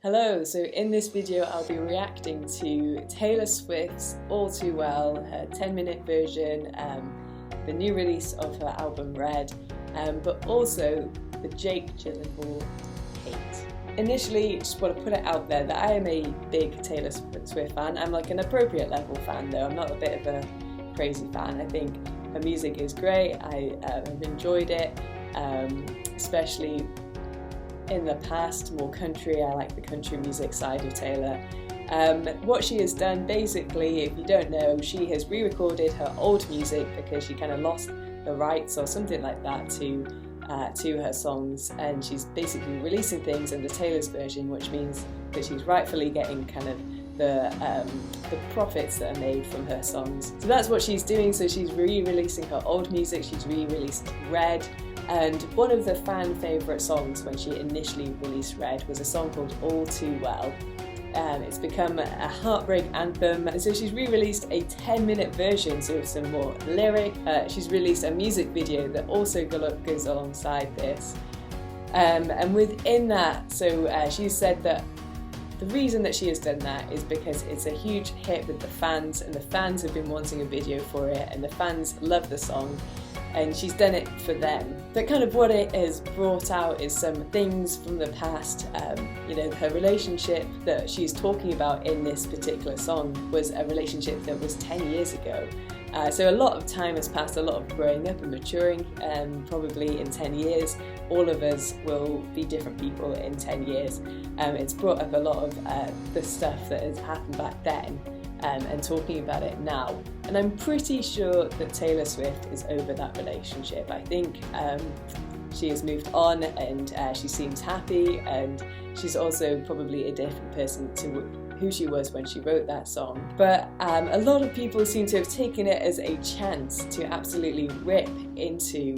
Hello, so in this video I'll be reacting to Taylor Swift's All Too Well, her 10-minute version, the new release of her album Red, but also the Jake Gyllenhaal hate. Initially, just want to put it out there that I am a big Taylor Swift fan. I'm like an appropriate level fan though, I'm not a bit of a crazy fan. I think her music is great, I have enjoyed it, especially in the past, more country. I like the country music side of Taylor. What she has done, basically, if you don't know, she has re-recorded her old music because she kind of lost the rights or something like that to her songs, and she's basically releasing things in the Taylor's version, which means that she's rightfully getting kind of the profits that are made from her songs. So that's what she's doing. So she's re-releasing her old music. She's re-released Red. And one of the fan favourite songs when she initially released Red was a song called All Too Well. It's become a heartbreak anthem, so she's re-released a 10-minute version, so with some more lyric. She's released a music video that also goes alongside this. And within that, so she said that the reason that she has done that is because it's a huge hit with the fans, and the fans have been wanting a video for it, and the fans love the song. And she's done it for them. But kind of what it has brought out is some things from the past. Her relationship that she's talking about in this particular song was a relationship that was 10 years ago. So a lot of time has passed, a lot of growing up and maturing. Probably in 10 years, all of us will be different people in 10 years. It's brought up a lot of the stuff that has happened back then. And talking about it now. And I'm pretty sure that Taylor Swift is over that relationship. I think she has moved on, and she seems happy, and she's also probably a different person to who she was when she wrote that song. But a lot of people seem to have taken it as a chance to absolutely rip into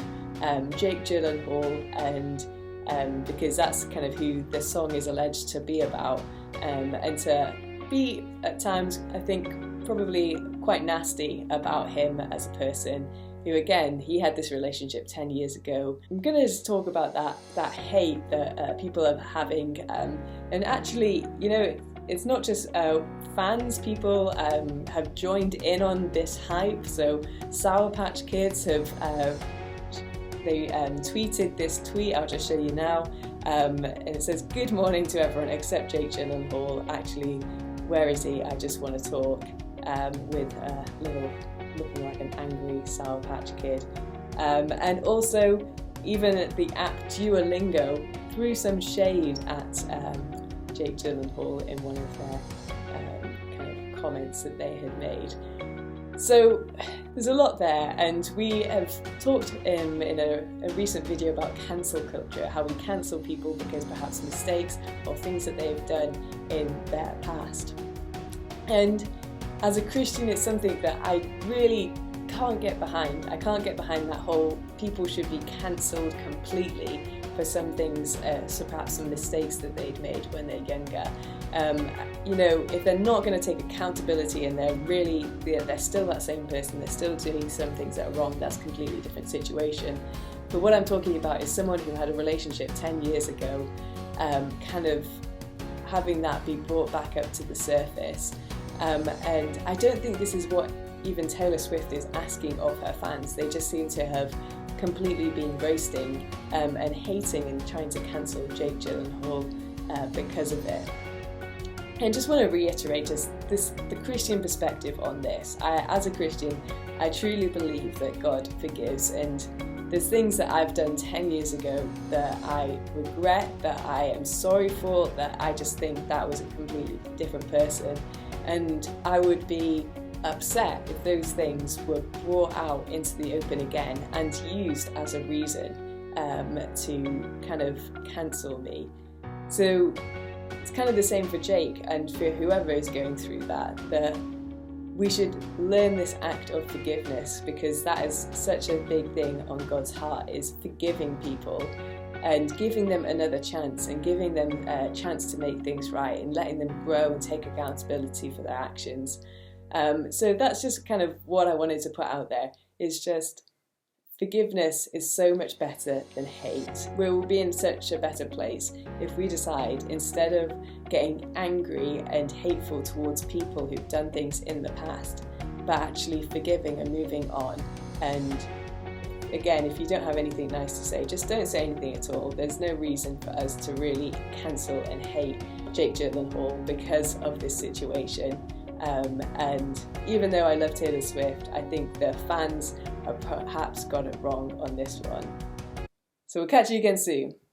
Jake Gyllenhaal, and because that's kind of who the song is alleged to be about, and to be at times, I think, probably quite nasty about him as a person, who, again, he had this relationship 10 years ago. I'm going to just talk about that hate that people are having, and actually, it's not just fans. People have joined in on this hype. So Sour Patch Kids have tweeted this tweet. I'll just show you now, and it says, "Good morning to everyone except Jake Gyllenhaal. Actually, where is he? I just want to talk," with a little looking like an angry Sour Patch Kid. And also, even the app Duolingo threw some shade at Jake Gyllenhaal in one of their kind of comments that they had made. So there's a lot there, and we have talked in a recent video about cancel culture, how we cancel people because perhaps mistakes or things that they've done in their past. And as a Christian, it's something that I really can't get behind. I can't get behind that whole people should be cancelled completely for some things, so perhaps some mistakes that they'd made when they're younger. If they're not going to take accountability and they're still that same person, they're still doing some things that are wrong, that's a completely different situation. But what I'm talking about is someone who had a relationship 10 years ago, kind of having that be brought back up to the surface. And I don't think this is what even Taylor Swift is asking of her fans. They just seem to have completely been roasting and hating and trying to cancel Jake Gyllenhaal because of it. And just want to reiterate the Christian perspective on this. As a Christian, I truly believe that God forgives, and there's things that I've done 10 years ago that I regret, that I am sorry for, that I just think that was a completely different person. And I would be upset if those things were brought out into the open again and used as a reason to kind of cancel me. So it's kind of the same for Jake, and for whoever is going through that we should learn this act of forgiveness, because that is such a big thing on God's heart, is forgiving people and giving them another chance, and giving them a chance to make things right, and letting them grow and take accountability for their actions. So that's just kind of what I wanted to put out there, is just Forgiveness is so much better than hate. We'll be in such a better place if we decide, instead of getting angry and hateful towards people who've done things in the past, but actually forgiving and moving on. And again, if you don't have anything nice to say, just don't say anything at all. There's no reason for us to really cancel and hate Jake Gyllenhaal because of this situation. And even though I love Taylor Swift, I think the fans have perhaps got it wrong on this one. So we'll catch you again soon.